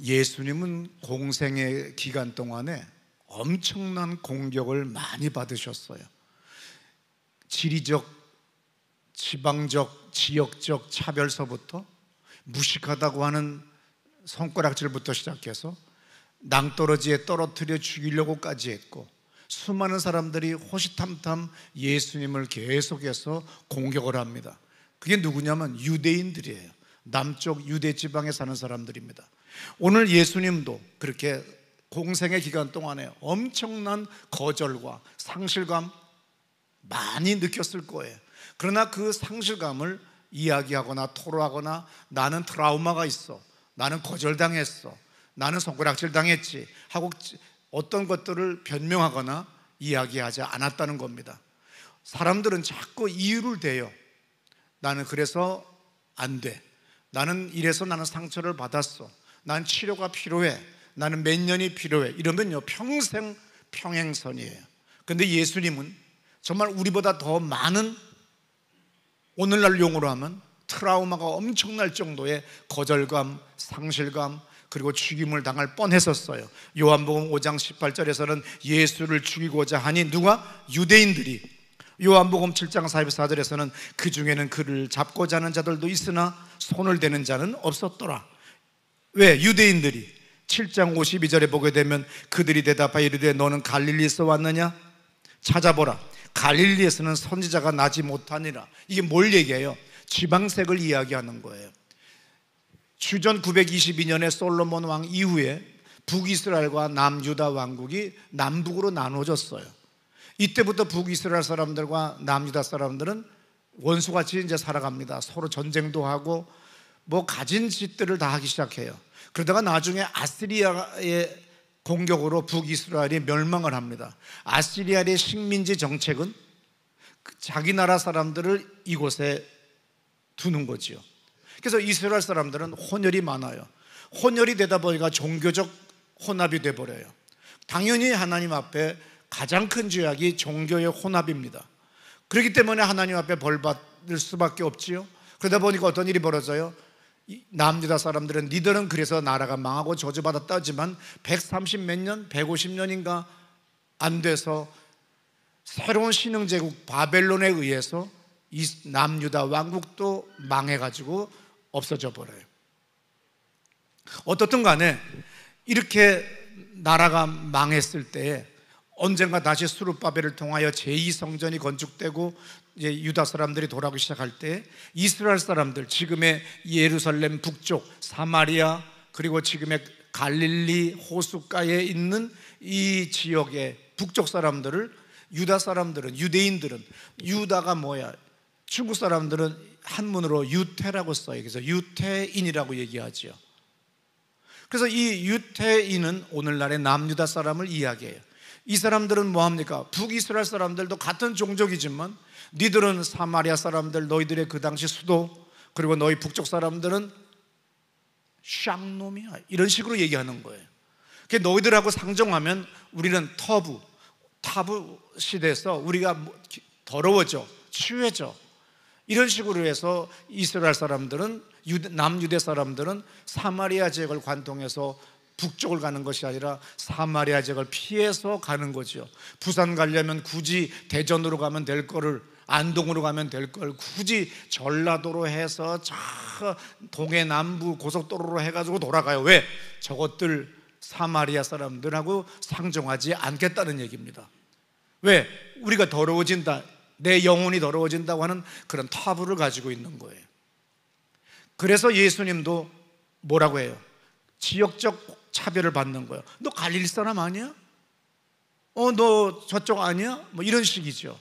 예수님은 공생의 기간 동안에 엄청난 공격을 많이 받으셨어요. 지리적, 지방적, 지역적 차별서부터 무식하다고 하는 손가락질부터 시작해서 낭떠러지에 떨어뜨려 죽이려고까지 했고, 수많은 사람들이 호시탐탐 예수님을 계속해서 공격을 합니다. 그게 누구냐면 유대인들이에요. 남쪽 유대 지방에 사는 사람들입니다. 오늘 예수님도 그렇게 공생의 기간 동안에 엄청난 거절과 상실감 많이 느꼈을 거예요. 그러나 그 상실감을 이야기하거나 토로하거나 나는 트라우마가 있어, 나는 거절당했어, 나는 손가락질 당했지 하고 어떤 것들을 변명하거나 이야기하지 않았다는 겁니다. 사람들은 자꾸 이유를 대요. 나는 그래서 안 돼, 나는 이래서 나는 상처를 받았어, 난 치료가 필요해, 나는 몇 년이 필요해, 이러면요 평생 평행선이에요. 근데 예수님은 정말 우리보다 더 많은, 오늘날 용어로 하면 트라우마가 엄청날 정도의 거절감, 상실감, 그리고 죽임을 당할 뻔했었어요. 요한복음 5장 18절에서는 예수를 죽이고자 하니 누가? 유대인들이. 요한복음 7장 44절에서는 그 중에는 그를 잡고자 하는 자들도 있으나 손을 대는 자는 없었더라. 왜? 유대인들이. 7장 52절에 보게 되면 그들이 대답하여 이르되 너는 갈릴리에서 왔느냐? 찾아보라, 갈릴리에서는 선지자가 나지 못하니라. 이게 뭘 얘기해요? 지방색을 이야기하는 거예요. 주전 922년에 솔로몬 왕 이후에 북이스라엘과 남유다 왕국이 남북으로 나눠졌어요. 이때부터 북이스라엘 사람들과 남유다 사람들은 원수같이 이제 살아갑니다. 서로 전쟁도 하고 뭐 가진 짓들을 다 하기 시작해요. 그러다가 나중에 아시리아의 공격으로 북이스라엘이 멸망을 합니다. 아시리아의 식민지 정책은 자기 나라 사람들을 이곳에 두는 거지요. 그래서 이스라엘 사람들은 혼혈이 많아요. 혼혈이 되다 보니까 종교적 혼합이 돼버려요. 당연히 하나님 앞에 가장 큰 죄악이 종교의 혼합입니다. 그렇기 때문에 하나님 앞에 벌 받을 수밖에 없지요. 그러다 보니까 어떤 일이 벌어져요? 남유다 사람들은 니들은 그래서 나라가 망하고 저주받았다 하지만 130 몇 년, 150년인가 안 돼서 새로운 신흥제국 바벨론에 의해서 이 남유다 왕국도 망해가지고 없어져 버려요. 어떻든 간에 이렇게 나라가 망했을 때에 언젠가 다시 수룹바벨을 통하여 제2성전이 건축되고 이제 유다 사람들이 돌아오기 시작할 때 이스라엘 사람들, 지금의 예루살렘 북쪽 사마리아 그리고 지금의 갈릴리 호숫가에 있는 이 지역의 북쪽 사람들을, 유다 사람들은, 유대인들은, 유다가 뭐야? 중국 사람들은 한문으로 유태라고 써요. 그래서 유태인이라고 얘기하죠. 그래서 이 유태인은 오늘날의 남유다 사람을 이야기해요. 이 사람들은 뭐합니까? 북이스라엘 사람들도 같은 종족이지만 니들은 사마리아 사람들, 너희들의 그 당시 수도, 그리고 너희 북쪽 사람들은 샹놈이야, 이런 식으로 얘기하는 거예요. 그러니까 너희들하고 상종하면 우리는 타부 시대에서 우리가 더러워져, 취해져, 이런 식으로 해서 이스라엘 사람들은, 남유대 사람들은 사마리아 지역을 관통해서 북쪽을 가는 것이 아니라 사마리아 지역을 피해서 가는 거죠. 부산 가려면 굳이 대전으로 가면 될 거를, 안동으로 가면 될 걸 굳이 전라도로 해서 저 동해 남부 고속도로로 해가지고 돌아가요. 왜? 저것들 사마리아 사람들하고 상종하지 않겠다는 얘기입니다. 왜? 우리가 더러워진다, 내 영혼이 더러워진다고 하는 그런 타부를 가지고 있는 거예요. 그래서 예수님도 뭐라고 해요? 지역적 차별을 받는 거예요. 너 갈릴리 사람 아니야? 너 저쪽 아니야? 뭐 이런 식이죠.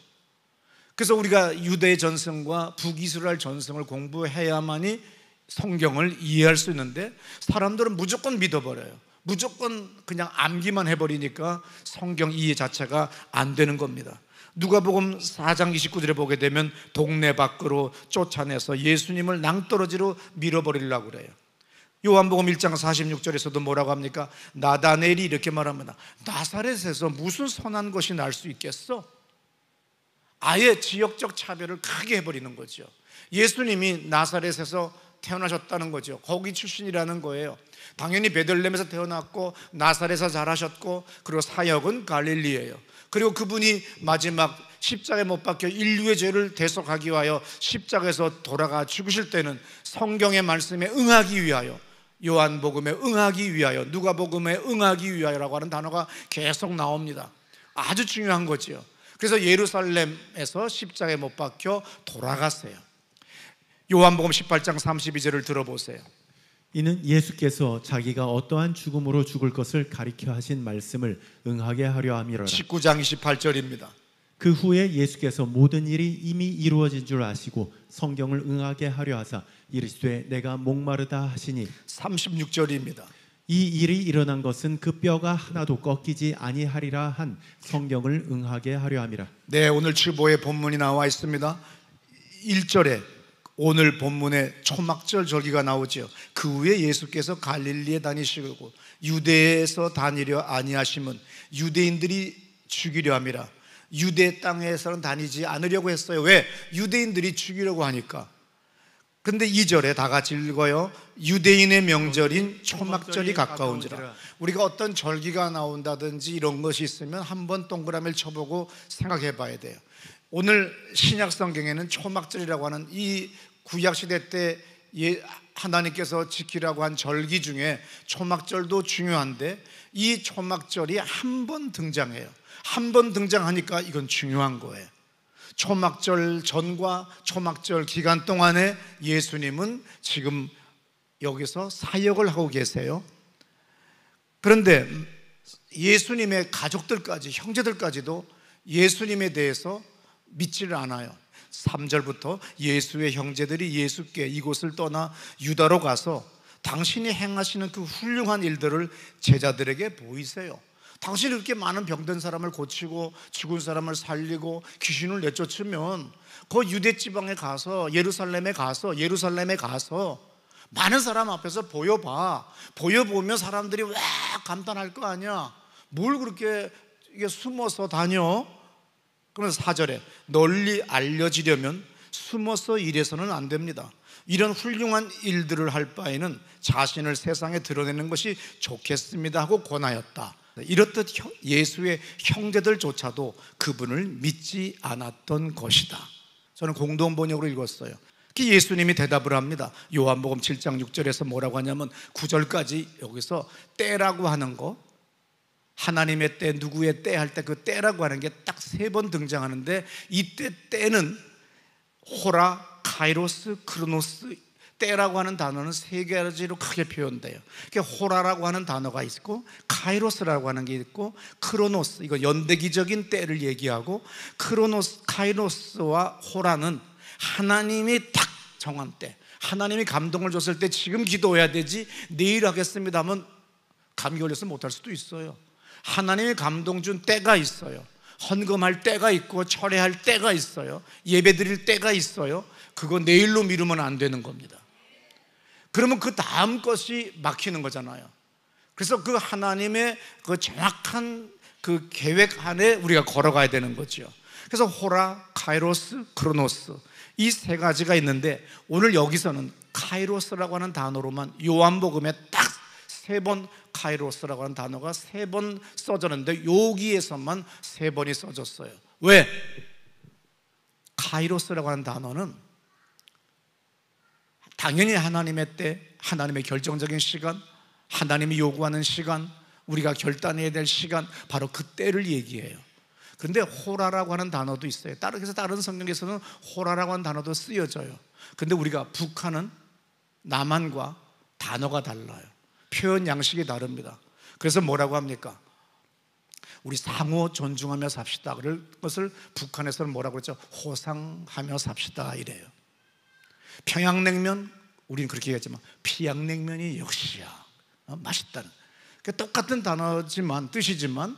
그래서 우리가 유대 전승과 북이스라엘 전승을 공부해야만이 성경을 이해할 수 있는데 사람들은 무조건 믿어버려요. 무조건 그냥 암기만 해버리니까 성경 이해 자체가 안 되는 겁니다. 누가복음 4장 29절에 보게 되면 동네 밖으로 쫓아내서 예수님을 낭떠러지로 밀어버리려고 그래요. 요한복음 1장 46절에서도 뭐라고 합니까? 나다넬이 이렇게 말합니다. 나사렛에서 무슨 선한 것이 날 수 있겠어? 아예 지역적 차별을 크게 해버리는 거죠. 예수님이 나사렛에서 태어나셨다는 거죠. 거기 출신이라는 거예요. 당연히 베들레헴에서 태어났고 나사렛에서 자라셨고, 그리고 사역은 갈릴리예요. 그리고 그분이 마지막 십자가에 못 박혀 인류의 죄를 대속하기 위하여 십자가에서 돌아가 죽으실 때는 성경의 말씀에 응하기 위하여, 요한복음에 응하기 위하여, 누가복음에 응하기 위하여라고 하는 단어가 계속 나옵니다. 아주 중요한 거죠. 그래서 예루살렘에서 십자가에 못 박혀 돌아갔어요. 요한복음 18장 32절을 들어보세요. 이는 예수께서 자기가 어떠한 죽음으로 죽을 것을 가리켜 하신 말씀을 응하게 하려 함이로라. 19장 28절입니다. 그 후에 예수께서 모든 일이 이미 이루어진 줄 아시고 성경을 응하게 하려 하사 이르시되 내가 목마르다 하시니 36절입니다. 이 일이 일어난 것은 그 뼈가 하나도 꺾이지 아니하리라 한 성경을 응하게 하려 함이라. 네, 오늘 주보에 본문이 나와 있습니다. 1절에 오늘 본문에 초막절 절기가 나오죠. 그 후에 예수께서 갈릴리에 다니시고 유대에서 다니려 아니하심은 유대인들이 죽이려 함이라. 유대 땅에서는 다니지 않으려고 했어요. 왜? 유대인들이 죽이려고 하니까. 근데 2절에 다 같이 읽어요. 유대인의 명절인 초막절이 가까운지라. 우리가 어떤 절기가 나온다든지 이런 것이 있으면 한번 동그라미를 쳐보고 생각해 봐야 돼요. 오늘 신약 성경에는 초막절이라고 하는 이 구약시대 때 하나님께서 지키라고 한 절기 중에 초막절도 중요한데, 이 초막절이 한 번 등장해요. 한 번 등장하니까 이건 중요한 거예요. 초막절 전과 초막절 기간 동안에 예수님은 지금 여기서 사역을 하고 계세요. 그런데 예수님의 가족들까지, 형제들까지도 예수님에 대해서 믿지를 않아요. 3절부터 예수의 형제들이 예수께 이곳을 떠나 유다로 가서 당신이 행하시는 그 훌륭한 일들을 제자들에게 보이세요. 당신이 그렇게 많은 병든 사람을 고치고 죽은 사람을 살리고 귀신을 내쫓으면 그 유대 지방에 가서 예루살렘에 가서 많은 사람 앞에서 보여봐. 보여보면 사람들이 와 감탄할 거 아니야. 뭘 그렇게 이게 숨어서 다녀? 그러면서 4절에 널리 알려지려면 숨어서 일해서는 안 됩니다. 이런 훌륭한 일들을 할 바에는 자신을 세상에 드러내는 것이 좋겠습니다 하고 권하였다. 이렇듯 예수의 형제들조차도 그분을 믿지 않았던 것이다. 저는 공동번역으로 읽었어요. 예수님이 대답을 합니다. 요한복음 7장 6절에서 뭐라고 하냐면 9절까지 여기서 때라고 하는 거, 하나님의 때, 누구의 때 할 때 그 때라고 하는 게 딱 3번 등장하는데, 이때 때는 호라, 카이로스, 크로노스. 때라고 하는 단어는 3가지로 크게 표현돼요. 호라라고 하는 단어가 있고, 카이로스라고 하는 게 있고, 크로노스, 이거 연대기적인 때를 얘기하고, 카이로스와 호라는 하나님이 딱 정한 때, 하나님이 감동을 줬을 때 지금 기도해야 되지 내일 하겠습니다 하면 감기 걸려서 못할 수도 있어요. 하나님이 감동 준 때가 있어요. 헌금할 때가 있고 철회할 때가 있어요. 예배 드릴 때가 있어요. 그거 내일로 미루면 안 되는 겁니다. 그러면 그 다음 것이 막히는 거잖아요. 그래서 그 하나님의 그 정확한 그 계획 안에 우리가 걸어가야 되는 거죠. 그래서 호라, 카이로스, 크로노스, 이 3가지가 있는데, 오늘 여기서는 카이로스라고 하는 단어로만 요한복음에 딱 3번 카이로스라고 하는 단어가 3번 써졌는데, 여기에서만 3번이 써졌어요. 왜? 카이로스라고 하는 단어는 당연히 하나님의 때, 하나님의 결정적인 시간, 하나님이 요구하는 시간, 우리가 결단해야 될 시간, 바로 그 때를 얘기해요. 그런데 호라라고 하는 단어도 있어요. 그래서 다른 성경에서는 호라라고 하는 단어도 쓰여져요. 그런데 우리가 북한은 남한과 단어가 달라요. 표현 양식이 다릅니다. 그래서 뭐라고 합니까? 우리 상호 존중하며 삽시다. 그럴 것을 북한에서는 뭐라고 그랬죠? 호상하며 삽시다 이래요. 평양냉면, 우리는 그렇게 얘기하지만 피양냉면이 역시야 맛있다는, 똑같은 단어지만 뜻이지만,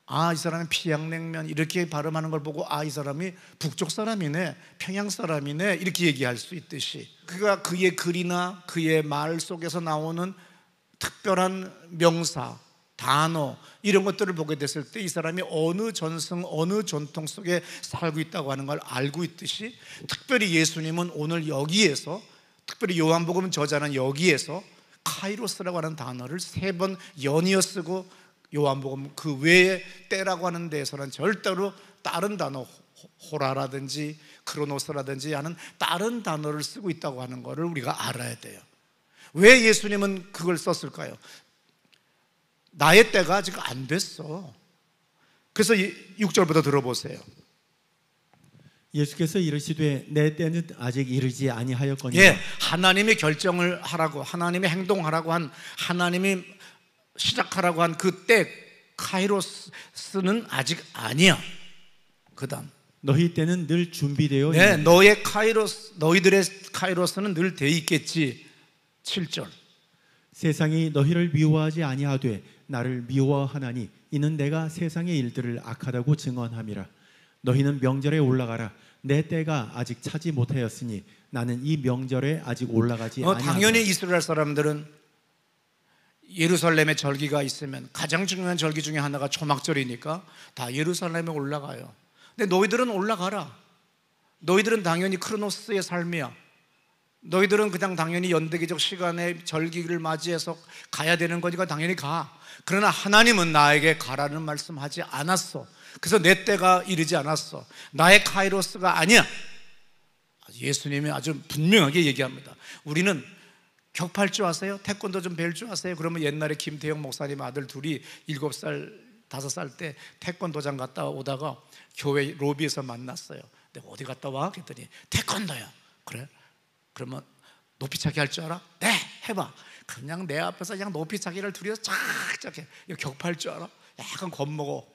이 사람이 피양냉면 이렇게 발음하는 걸 보고 이 사람이 북쪽 사람이네, 평양 사람이네 이렇게 얘기할 수 있듯이, 그가 그의 글이나 그의 말 속에서 나오는 특별한 명사, 단어 이런 것들을 보게 됐을 때 이 사람이 어느 전승, 어느 전통 속에 살고 있다고 하는 걸 알고 있듯이, 특별히 예수님은 오늘 여기에서 특별히 요한복음 저자는 여기에서 카이로스라고 하는 단어를 3번 연이어 쓰고, 요한복음 그 외의 때라고 하는 데에서는 절대로 다른 단어, 호라라든지 크로노스라든지 하는 다른 단어를 쓰고 있다고 하는 것을 우리가 알아야 돼요. 왜 예수님은 그걸 썼을까요? 나의 때가 아직 안 됐어. 그래서 6절부터 들어보세요. 예수께서 이르시되 내 때는 아직 이르지 아니하였거니와. 예, 하나님이 결정을 하라고, 하나님이 행동하라고 한, 하나님이 시작하라고 한 그 때 카이로스는 아직 아니야. 그 다음, 너희 때는 늘 준비되어 네, 있느니라. 너의 카이로스, 너희들의 카이로스는 늘 돼 있겠지. 7절, 세상이 너희를 미워하지 아니하되 나를 미워하나니 이는 내가 세상의 일들을 악하다고 증언함이라. 너희는 명절에 올라가라. 내 때가 아직 차지 못하였으니 나는 이 명절에 아직 올라가지 아니하노라. 당연히 이스라엘 사람들은 예루살렘에 절기가 있으면 가장 중요한 절기 중에 하나가 초막절이니까 다 예루살렘에 올라가요. 근데 너희들은 올라가라. 너희들은 당연히 크로노스의 삶이야. 너희들은 그냥 당연히 연대기적 시간에 절기를 맞이해서 가야 되는 거니까 당연히 가. 그러나 하나님은 나에게 가라는 말씀하지 않았어. 그래서 내 때가 이르지 않았어. 나의 카이로스가 아니야. 예수님이 아주 분명하게 얘기합니다. 우리는 격파할 줄 아세요? 태권도 좀 배울 줄 아세요? 그러면 옛날에 김태형 목사님 아들 둘이 7살, 5살 때 태권도장 갔다 오다가 교회 로비에서 만났어요. 내가 어디 갔다 와? 그랬더니 태권도야. 그래? 그러면 높이차기 할 줄 알아? 네, 해봐. 그냥 내 앞에서 그냥 높이차기를 둘이서 쫙쫙 해. 이거 격파할 줄 알아? 약간 겁먹어.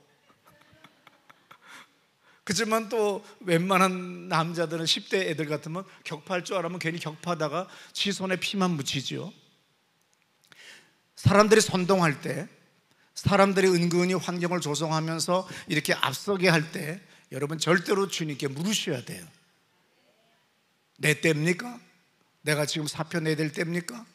그렇지만 또 웬만한 남자들은 10대 애들 같으면 격파할 줄 알면 괜히 격파하다가 지 손에 피만 묻히죠. 사람들이 선동할 때, 사람들이 은근히 환경을 조성하면서 이렇게 앞서게 할 때 여러분 절대로 주님께 물으셔야 돼요. 내 때입니까? 내가 지금 사표 내야 될 때입니까?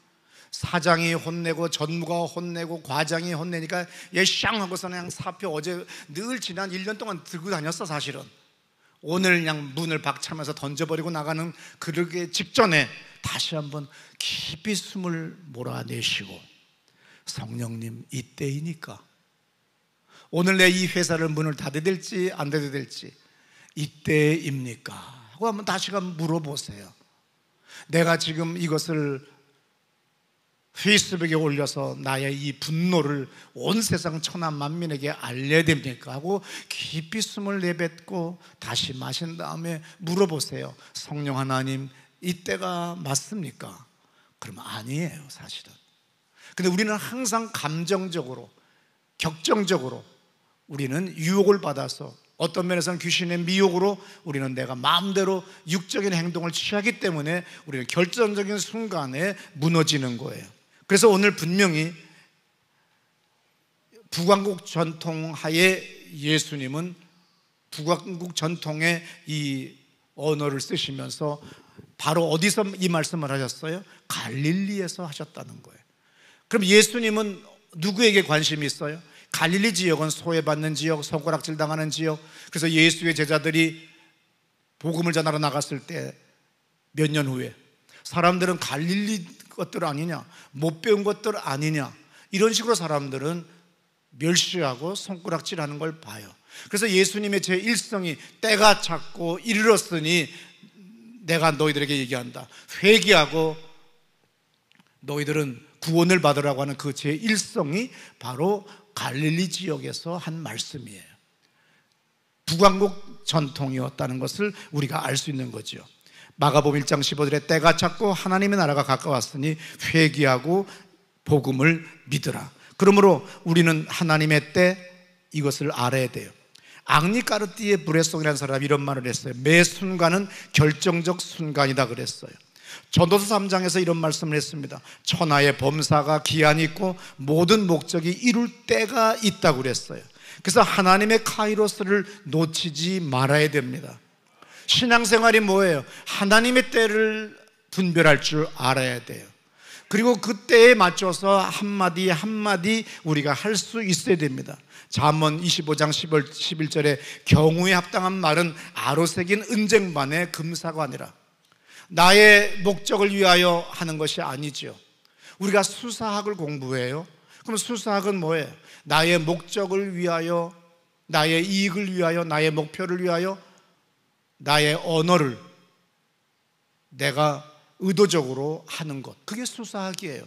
사장이 혼내고 전무가 혼내고 과장이 혼내니까 얘 샹 하고서는 그냥 사표 어제 늘 지난 1년 동안 들고 다녔어. 사실은 오늘 그냥 문을 박차면서 던져버리고 나가는 그러기 직전에 다시 한번 깊이 숨을 몰아내시고, 성령님 이때이니까 오늘 내 이 회사를 문을 닫아야 될지 안 닫아야 될지 이때입니까? 하고 한번 다시금 물어보세요. 내가 지금 이것을 페이스북에 올려서 나의 이 분노를 온 세상 천하 만민에게 알려야 됩니까? 하고 깊이 숨을 내뱉고 다시 마신 다음에 물어보세요. 성령 하나님, 이때가 맞습니까? 그러면 아니에요, 사실은. 근데 우리는 항상 감정적으로, 격정적으로 우리는 유혹을 받아서, 어떤 면에서는 귀신의 미혹으로 우리는 내가 마음대로 육적인 행동을 취하기 때문에 우리는 결정적인 순간에 무너지는 거예요. 그래서 오늘 분명히 북왕국 전통 하에 예수님은 북왕국 전통의 이 언어를 쓰시면서 바로 어디서 이 말씀을 하셨어요? 갈릴리에서 하셨다는 거예요. 그럼 예수님은 누구에게 관심이 있어요? 갈릴리 지역은 소외받는 지역, 손가락질 당하는 지역. 그래서 예수의 제자들이 복음을 전하러 나갔을 때 몇 년 후에 사람들은 갈릴리 것들 아니냐, 못 배운 것들 아니냐, 이런 식으로 사람들은 멸시하고 손가락질하는 걸 봐요. 그래서 예수님의 제1성이 때가 찼고 이르렀으니 내가 너희들에게 얘기한다. 회개하고 너희들은 구원을 받으라고 하는 그 제1성이 바로 갈릴리 지역에서 한 말씀이에요. 북왕국 전통이었다는 것을 우리가 알 수 있는 거죠. 마가복음 1장 15절에 때가 찼고 하나님의 나라가 가까웠으니 회개하고 복음을 믿으라. 그러므로 우리는 하나님의 때, 이것을 알아야 돼요. 앙리 까르띠에 브레송이라는 사람이 이런 말을 했어요. 매 순간은 결정적 순간이다 그랬어요. 전도서 3장에서 이런 말씀을 했습니다. 천하의 범사가 기한이 있고 모든 목적이 이룰 때가 있다고 그랬어요. 그래서 하나님의 카이로스를 놓치지 말아야 됩니다. 신앙생활이 뭐예요? 하나님의 때를 분별할 줄 알아야 돼요. 그리고 그 때에 맞춰서 한마디 한마디 우리가 할 수 있어야 됩니다. 잠언 25장 11절에 경우에 합당한 말은 아로새긴 은쟁반의 금사관이라. 나의 목적을 위하여 하는 것이 아니죠. 우리가 수사학을 공부해요. 그럼 수사학은 뭐예요? 나의 목적을 위하여, 나의 이익을 위하여, 나의 목표를 위하여 나의 언어를 내가 의도적으로 하는 것, 그게 수사학이에요.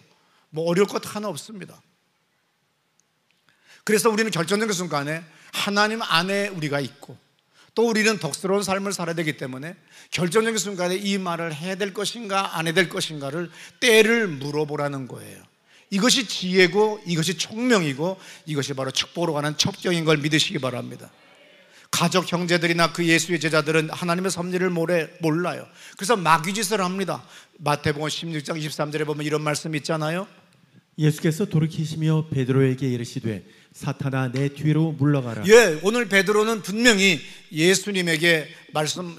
뭐 어려울 것 하나 없습니다. 그래서 우리는 결정적인 순간에 하나님 안에 우리가 있고, 또 우리는 덕스러운 삶을 살아야 되기 때문에 결정적인 순간에 이 말을 해야 될 것인가 안 해야 될 것인가를 때를 물어보라는 거예요. 이것이 지혜고, 이것이 총명이고, 이것이 바로 축복으로 가는 첩경인 걸 믿으시기 바랍니다. 가족 형제들이나 그 예수의 제자들은 하나님의 섭리를 몰라요. 그래서 마귀짓을 합니다. 마태복음 16장 23절에 보면 이런 말씀이 있잖아요. 예수께서 돌이키시며 베드로에게 이르시되 사탄아 내 뒤로 물러가라. 예, 오늘 베드로는 분명히 예수님에게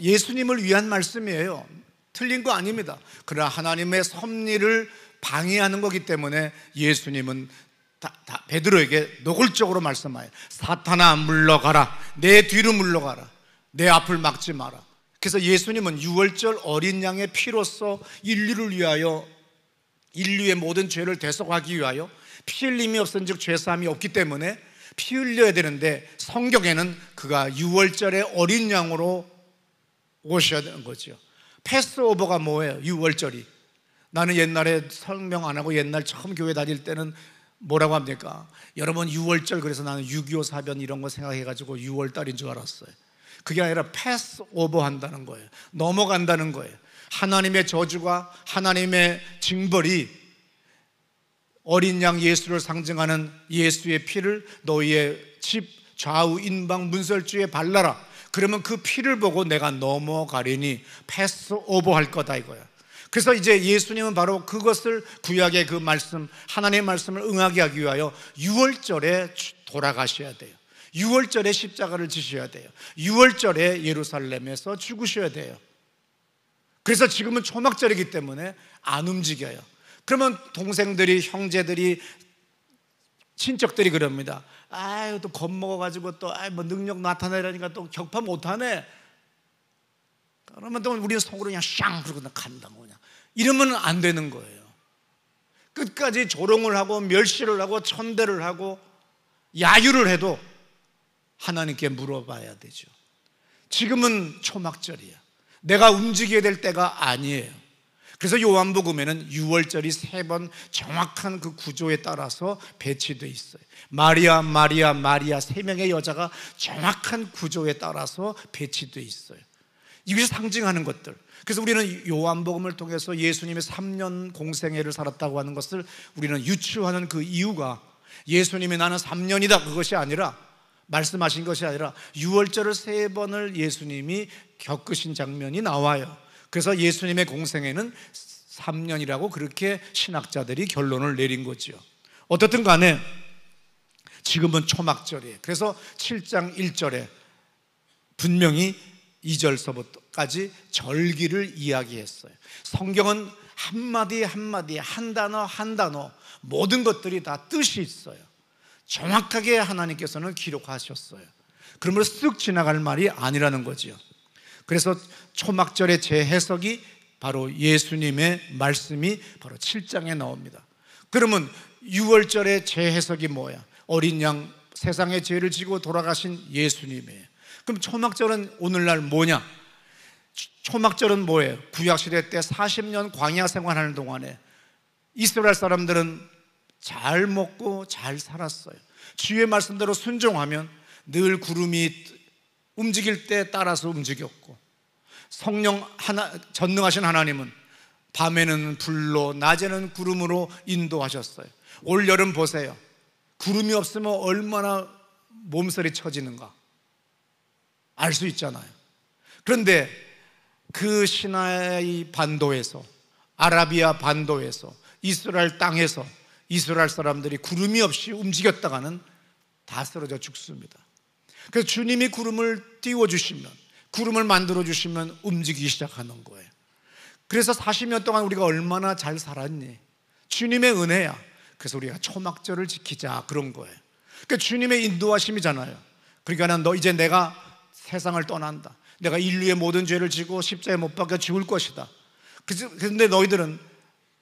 예수님을 위한 말씀이에요. 틀린 거 아닙니다. 그러나 하나님의 섭리를 방해하는 거기 때문에 예수님은 베드로에게 노골적으로 말씀하여 사탄아 물러가라, 내 뒤로 물러가라, 내 앞을 막지 마라. 그래서 예수님은 유월절 어린 양의 피로써 인류를 위하여, 인류의 모든 죄를 대속하기 위하여 피 흘림이 없은즉 죄사함이 없기 때문에 피 흘려야 되는데, 성경에는 그가 유월절의 어린 양으로 오셔야 되는 거죠. 패스오버가 뭐예요? 유월절이. 나는 옛날에 설명 안 하고 옛날 처음 교회 다닐 때는 뭐라고 합니까? 여러분 유월절, 그래서 나는 6.25 사변 이런 거 생각해가지고 6월달인 줄 알았어요. 그게 아니라 패스오버 한다는 거예요. 넘어간다는 거예요. 하나님의 저주가, 하나님의 징벌이 어린 양 예수를 상징하는 예수의 피를 너희의 집 좌우 인방 문설주에 발라라. 그러면 그 피를 보고 내가 넘어가리니 패스오버 할 거다 이거야. 그래서 이제 예수님은 바로 그것을, 구약의 그 말씀, 하나님의 말씀을 응하게 하기 위하여 6월절에 돌아가셔야 돼요. 6월절에 십자가를 지셔야 돼요. 6월절에 예루살렘에서 죽으셔야 돼요. 그래서 지금은 초막절이기 때문에 안 움직여요. 그러면 동생들이, 형제들이, 친척들이 그럽니다. 아유, 또 겁먹어가지고 또 뭐 능력 나타내라니까 또 격파 못하네. 그러면 또 우리는 속으로 그냥 샹 그러고 간다 뭐냐. 이러면 안 되는 거예요. 끝까지 조롱을 하고 멸시를 하고 천대를 하고 야유를 해도 하나님께 물어봐야 되죠. 지금은 초막절이야. 내가 움직여야 될 때가 아니에요. 그래서 요한복음에는 6월절이 3번 정확한 그 구조에 따라서 배치되어 있어요. 마리아, 마리아, 마리아 3명의 여자가 정확한 구조에 따라서 배치되어 있어요. 이것이 상징하는 것들. 그래서 우리는 요한복음을 통해서 예수님의 3년 공생애를 살았다고 하는 것을 우리는 유추하는 그 이유가, 예수님이 나는 3년이다 그것이 아니라, 말씀하신 것이 아니라 6월절을 3번을 예수님이 겪으신 장면이 나와요. 그래서 예수님의 공생애는 3년이라고 그렇게 신학자들이 결론을 내린 거죠. 어떻든 간에 지금은 초막절이에요. 그래서 7장 1절에 분명히 2절서부터까지 절기를 이야기했어요. 성경은 한마디 한마디, 한 단어 한 단어, 모든 것들이 다 뜻이 있어요. 정확하게 하나님께서는 기록하셨어요. 그러므로 쓱 지나갈 말이 아니라는 거죠. 그래서 초막절의 재해석이 바로 예수님의 말씀이 바로 7장에 나옵니다. 그러면 6월절의 재해석이 뭐야? 어린 양, 세상의 죄를 지고 돌아가신 예수님이에요. 그럼 초막절은 오늘날 뭐냐? 초막절은 뭐예요? 구약시대 때 40년 광야 생활하는 동안에 이스라엘 사람들은 잘 먹고 잘 살았어요. 주의 말씀대로 순종하면 늘 구름이 움직일 때 따라서 움직였고, 성령 전능하신 하나님은 밤에는 불로 낮에는 구름으로 인도하셨어요. 올 여름 보세요. 구름이 없으면 얼마나 몸살이 쳐지는가 알 수 있잖아요. 그런데 그 시나이 반도에서, 아라비아 반도에서, 이스라엘 땅에서 이스라엘 사람들이 구름이 없이 움직였다가는 다 쓰러져 죽습니다. 그래서 주님이 구름을 띄워주시면, 구름을 만들어주시면 움직이기 시작하는 거예요. 그래서 40년 동안 우리가 얼마나 잘 살았니? 주님의 은혜야. 그래서 우리가 초막절을 지키자, 그런 거예요. 그러니까 주님의 인도하심이잖아요. 그러니까 이제 내가 세상을 떠난다, 내가 인류의 모든 죄를 지고 십자가에 못 박혀 죽을 것이다. 그런데 너희들은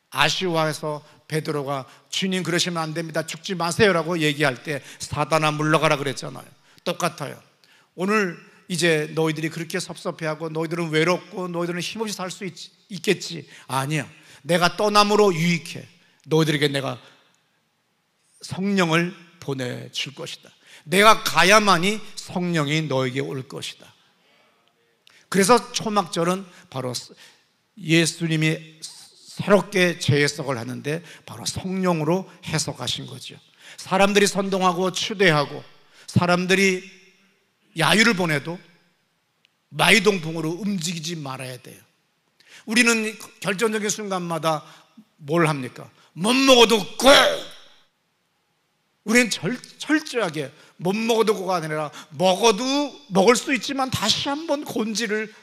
아쉬워해서 베드로가 주님 그러시면 안 됩니다, 죽지 마세요라고 얘기할 때 사단아 물러가라 그랬잖아요. 똑같아요. 오늘 이제 너희들이 그렇게 섭섭해하고 너희들은 외롭고 너희들은 힘없이 살 수 있겠지. 아니야. 내가 떠남으로 유익해. 너희들에게 내가 성령을 보내줄 것이다. 내가 가야만이 성령이 너에게 올 것이다. 그래서 초막절은 바로 예수님이 새롭게 재해석을 하는데 바로 성령으로 해석하신 거죠. 사람들이 선동하고 추대하고 사람들이 야유를 보내도 마이동풍으로 움직이지 말아야 돼요. 우리는 결정적인 순간마다 뭘 합니까? 못 먹어도 고! 우리는 철저하게 못 먹어도 고가 아니라 먹을 수 있지만 다시 한번 곤지를,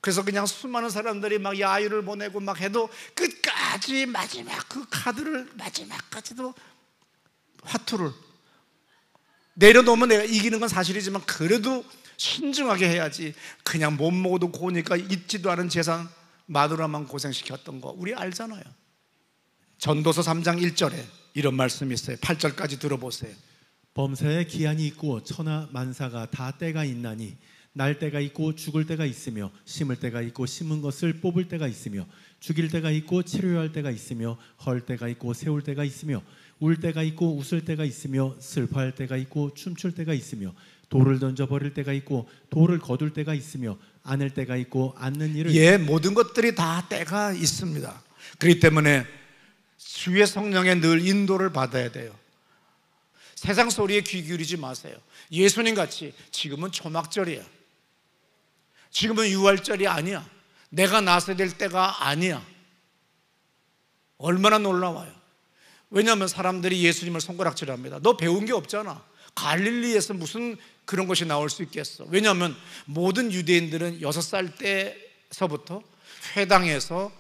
그래서 그냥 수많은 사람들이 막 야유를 보내고 막 해도 끝까지 마지막 그 카드를 마지막까지도 화투를 내려놓으면 내가 이기는 건 사실이지만 그래도 신중하게 해야지. 그냥 못 먹어도 고니까 있지도 않은 재산 마누라만 고생시켰던 거 우리 알잖아요. 전도서 3장 1절에 이런 말씀이 있어요. 8절까지 들어보세요. 범사에 기한이 있고 천하 만사가 다 때가 있나니 날 때가 있고 죽을 때가 있으며 심을 때가 있고 심은 것을 뽑을 때가 있으며 죽일 때가 있고 치료할 때가 있으며 헐 때가 있고 세울 때가 있으며 울 때가 있고 웃을 때가 있으며 슬퍼할 때가 있고 춤출 때가 있으며 돌을 던져버릴 때가 있고 돌을 거둘 때가 있으며 안을 때가 있고 안는 일을 모든 것들이 다 때가 있습니다. 그렇기 때문에 주의 성령의 늘 인도를 받아야 돼요. 세상 소리에 귀 기울이지 마세요. 예수님 같이 지금은 초막절이야, 지금은 유월절이 아니야, 내가 나서야 될 때가 아니야. 얼마나 놀라워요. 왜냐하면 사람들이 예수님을 손가락질합니다. 너 배운 게 없잖아. 갈릴리에서 무슨 그런 것이 나올 수 있겠어. 왜냐하면 모든 유대인들은 6살 때서부터 회당에서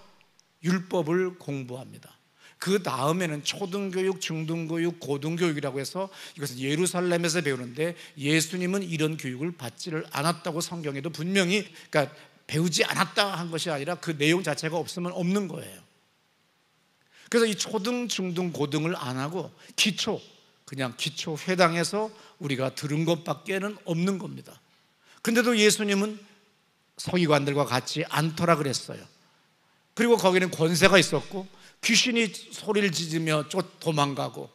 율법을 공부합니다. 그 다음에는 초등교육, 중등교육, 고등교육이라고 해서 이것은 예루살렘에서 배우는데 예수님은 이런 교육을 받지를 않았다고 성경에도 분명히, 그러니까 배우지 않았다 한 것이 아니라 그 내용 자체가 없으면 없는 거예요. 그래서 이 초등, 중등, 고등을 안 하고 그냥 기초 회당에서 우리가 들은 것밖에는 없는 겁니다. 근데도 예수님은 서기관들과 같이 않더라 그랬어요. 그리고 거기는 권세가 있었고 귀신이 소리를 지르며 도망가고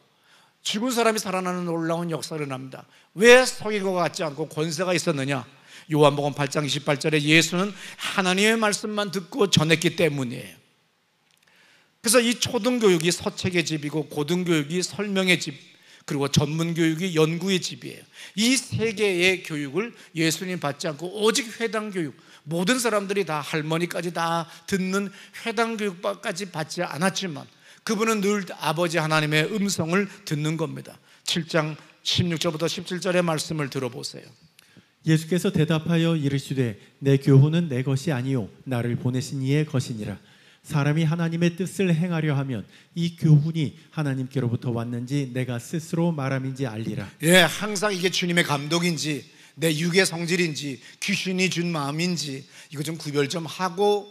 죽은 사람이 살아나는 놀라운 역사를 일어납니다. 왜 서기관과 같지 않고 권세가 있었느냐? 요한복음 8장 28절에 예수는 하나님의 말씀만 듣고 전했기 때문이에요. 그래서 이 초등교육이 서책의 집이고 고등교육이 설명의 집, 그리고 전문교육이 연구의 집이에요. 이 세 개의 교육을 예수님 받지 않고 오직 회당교육, 모든 사람들이 다 할머니까지 다 듣는 회당교육까지 받지 않았지만 그분은 늘 아버지 하나님의 음성을 듣는 겁니다. 7장 16절부터 17절의 말씀을 들어보세요. 예수께서 대답하여 이르시되 내 교훈은 내 것이 아니요 나를 보내신 이의 것이니라. 사람이 하나님의 뜻을 행하려 하면 이 교훈이 하나님께로부터 왔는지 내가 스스로 말함인지 알리라. 항상 이게 주님의 감독인지 내 육의 성질인지 귀신이 준 마음인지 이거 좀 구별 좀 하고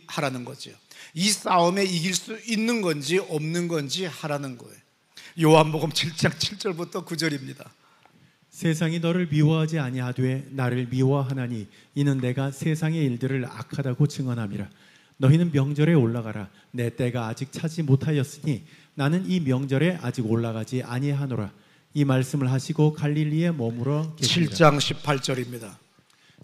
하라는 거죠. 이 싸움에 이길 수 있는 건지 없는 건지 하라는 거예요. 요한복음 7장 7절부터 9절입니다. 세상이 너를 미워하지 아니하되 나를 미워하나니 이는 내가 세상의 일들을 악하다고 증언함이라. 너희는 명절에 올라가라. 내 때가 아직 차지 못하였으니 나는 이 명절에 아직 올라가지 아니하노라. 이 말씀을 하시고 갈릴리에 머물러 계시니라. 7장 18절입니다.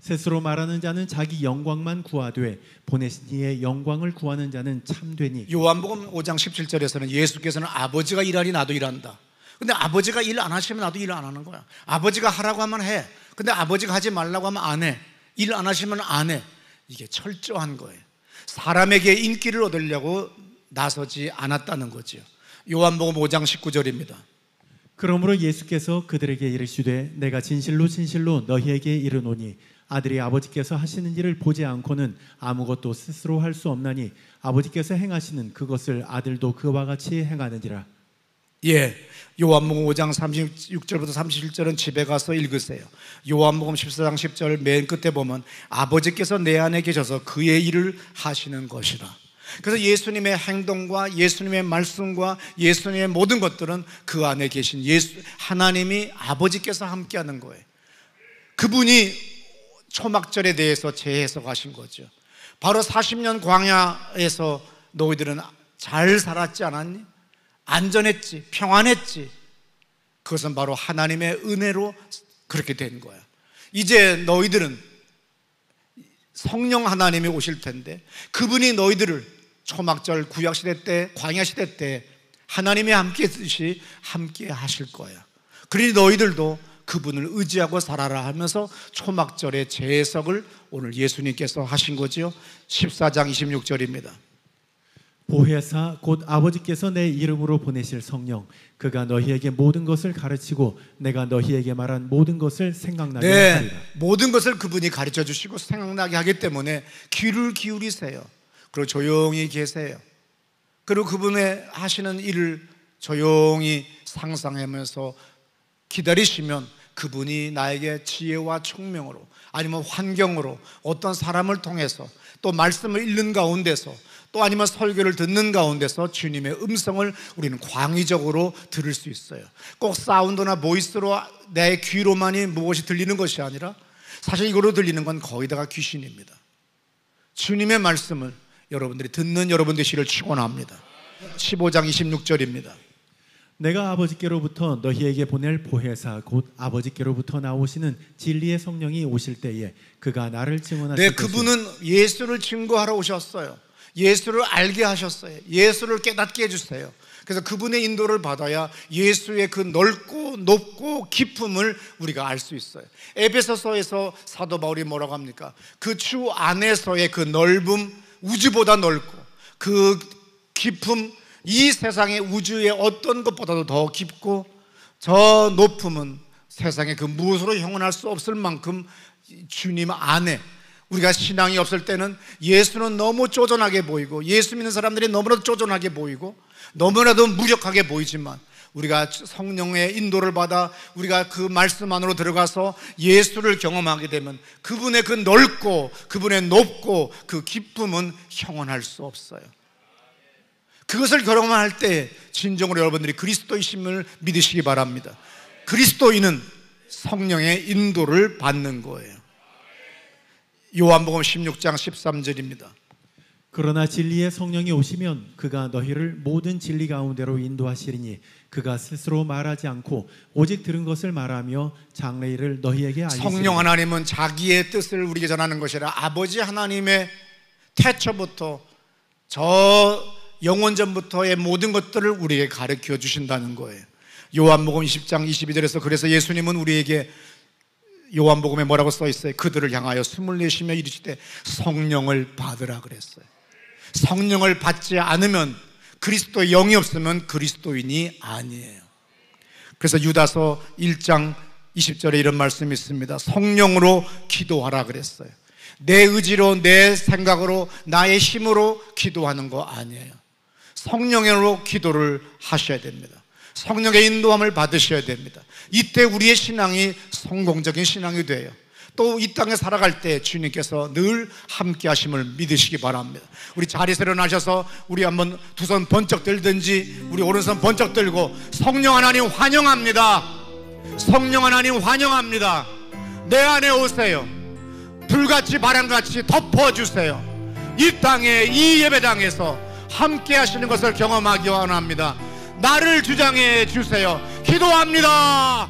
스스로 말하는 자는 자기 영광만 구하되 보내신 이의 영광을 구하는 자는 참되니. 요한복음 5장 17절에서는 예수께서는 아버지가 일하니 나도 일한다. 근데 아버지가 일 안 하시면 나도 일 안 하는 거야. 아버지가 하라고 하면 해. 근데 아버지가 하지 말라고 하면 안 해. 일 안 하시면 안 해. 이게 철저한 거예요. 사람에게 인기를 얻으려고 나서지 않았다는 거죠. 요한복음 5장 19절입니다. 그러므로 예수께서 그들에게 이르시되 내가 진실로 진실로 너희에게 이르노니 아들이 아버지께서 하시는 일을 보지 않고는 아무것도 스스로 할 수 없나니 아버지께서 행하시는 그것을 아들도 그와 같이 행하느니라. 예, 요한복음 5장 36절부터 37절은 집에 가서 읽으세요. 요한복음 14장 10절 맨 끝에 보면 아버지께서 내 안에 계셔서 그의 일을 하시는 것이라. 그래서 예수님의 행동과 예수님의 말씀과 예수님의 모든 것들은 그 안에 계신 하나님이 아버지께서 함께하는 거예요. 그분이 초막절에 대해서 재해석하신 거죠. 바로 40년 광야에서 너희들은 잘 살았지 않았니? 안전했지, 평안했지. 그것은 바로 하나님의 은혜로 그렇게 된 거야. 이제 너희들은 성령 하나님이 오실 텐데 그분이 너희들을 초막절 구약시대 때, 광야시대 때 하나님이 함께 했듯이 함께 하실 거야. 그러니 너희들도 그분을 의지하고 살아라 하면서 초막절의 재해석을 오늘 예수님께서 하신 거죠. 14장 26절입니다. 보혜사 곧 아버지께서 내 이름으로 보내실 성령 그가 너희에게 모든 것을 가르치고 내가 너희에게 말한 모든 것을 생각나게 하리라. 모든 것을 그분이 가르쳐 주시고 생각나게 하기 때문에 귀를 기울이세요. 그리고 조용히 계세요. 그리고 그분의 하시는 일을 조용히 상상하면서 기다리시면 그분이 나에게 지혜와 총명으로 아니면 환경으로 어떤 사람을 통해서 또 말씀을 읽는 가운데서 또 아니면 설교를 듣는 가운데서 주님의 음성을 우리는 광의적으로 들을 수 있어요. 꼭 사운드나 보이스로 내 귀로만이 무엇이 들리는 것이 아니라 사실 이거로 들리는 건 거의 다가 귀신입니다. 주님의 말씀을 여러분들이 듣는 여러분 되시기를 축원합니다. 15장 26절입니다. 내가 아버지께로부터 너희에게 보낼 보혜사 곧 아버지께로부터 나오시는 진리의 성령이 오실 때에 그가 나를 증언하실 것이요. 그분은 예수를 증거하러 오셨어요. 예수를 알게 하셨어요. 예수를 깨닫게 해주세요. 그래서 그분의 인도를 받아야 예수의 그 넓고 높고 깊음을 우리가 알 수 있어요. 에베소서에서 사도 바울이 뭐라고 합니까? 그 주 안에서의 그 넓음, 우주보다 넓고 그 깊음, 이 세상의 우주의 어떤 것보다도 더 깊고 저 높음은 세상의 그 무엇으로 형언할 수 없을 만큼 주님 안에, 우리가 신앙이 없을 때는 예수는 너무 쪼잔하게 보이고 예수 믿는 사람들이 너무나도 쪼잔하게 보이고 너무나도 무력하게 보이지만 우리가 성령의 인도를 받아 우리가 그 말씀 안으로 들어가서 예수를 경험하게 되면 그분의 그 넓고 그분의 높고 그 깊음은 형언할 수 없어요. 그것을 경험할 때 진정으로 여러분들이 그리스도이심을 믿으시기 바랍니다. 그리스도인은 성령의 인도를 받는 거예요. 요한복음 16장 13절입니다. 그러나 진리의 성령이 오시면 그가 너희를 모든 진리 가운데로 인도하시리니 그가 스스로 말하지 않고 오직 들은 것을 말하며 장래일을 너희에게 알리시리니. 성령 하나님은 자기의 뜻을 우리에게 전하는 것이라 아버지 하나님의 태초부터 저 영원전부터의 모든 것들을 우리에게 가르쳐 주신다는 거예요. 요한복음 20장 22절에서 그래서 예수님은 우리에게 요한복음에 뭐라고 써 있어요? 그들을 향하여 숨을 내쉬며 이르시되 성령을 받으라 그랬어요. 성령을 받지 않으면 그리스도의 영이 없으면 그리스도인이 아니에요. 그래서 유다서 1장 20절에 이런 말씀이 있습니다. 성령으로 기도하라 그랬어요. 내 의지로 내 생각으로 나의 힘으로 기도하는 거 아니에요. 성령으로 기도를 하셔야 됩니다. 성령의 인도함을 받으셔야 됩니다. 이때 우리의 신앙이 성공적인 신앙이 돼요. 또 이 땅에 살아갈 때 주님께서 늘 함께 하심을 믿으시기 바랍니다. 우리 자리에서 일어나셔서 우리 한번 두 손 번쩍 들든지 우리 오른손 번쩍 들고 성령 하나님 환영합니다. 성령 하나님 환영합니다. 내 안에 오세요. 불같이 바람같이 덮어주세요. 이 땅에 이 예배당에서 함께 하시는 것을 경험하기 원합니다. 나를 주장해 주세요. 기도합니다.